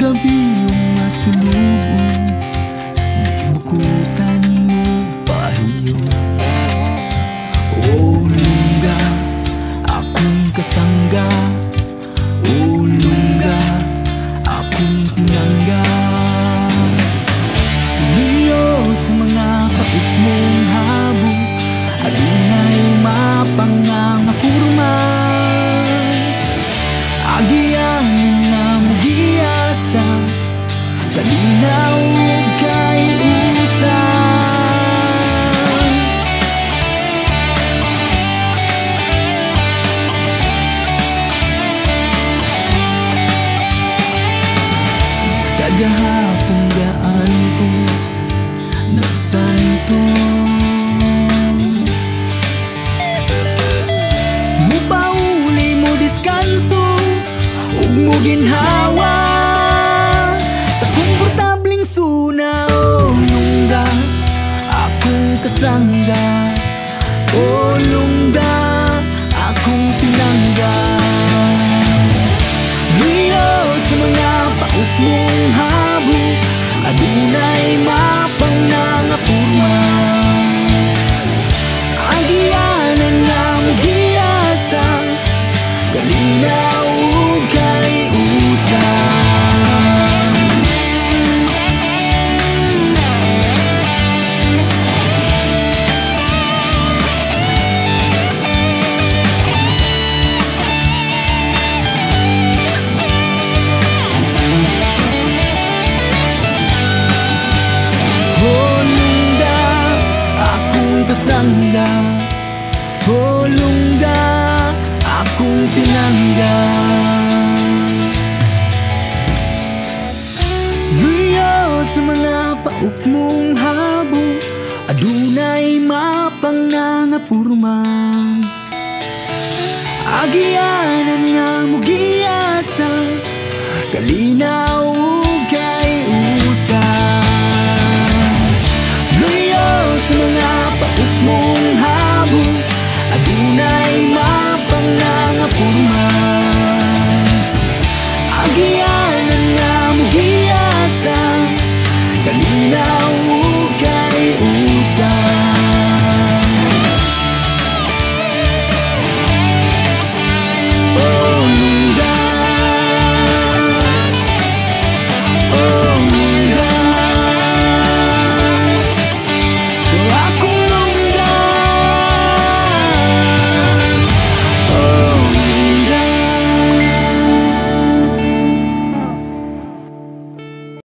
gabi yung masulubong, di bukutan mo pahiyo. O lungga, akong kasangga. O lungga, akong pinangga. Liyo sa mga paik mong habo, adunay mapangangapurman. Agian nga mugiasa, kalinaw kay usan. Kagahapong gaantos na santos, mupauli mo diskanso ug mo ginhawa sa komportabling suna. O lungga, akong kasangga. O lungga, akong pinangga. Liyo sa mga pauk mong habo, adunay mapangangapurma. Agianan nga mo giasa, kalinaw kay usan. O lungga, akong kasangga. O lungga, akong pinangga. Liyo sa mga pauk mong habo, adunay mapangangapurma. Agianan nga mo giasa, kalinaw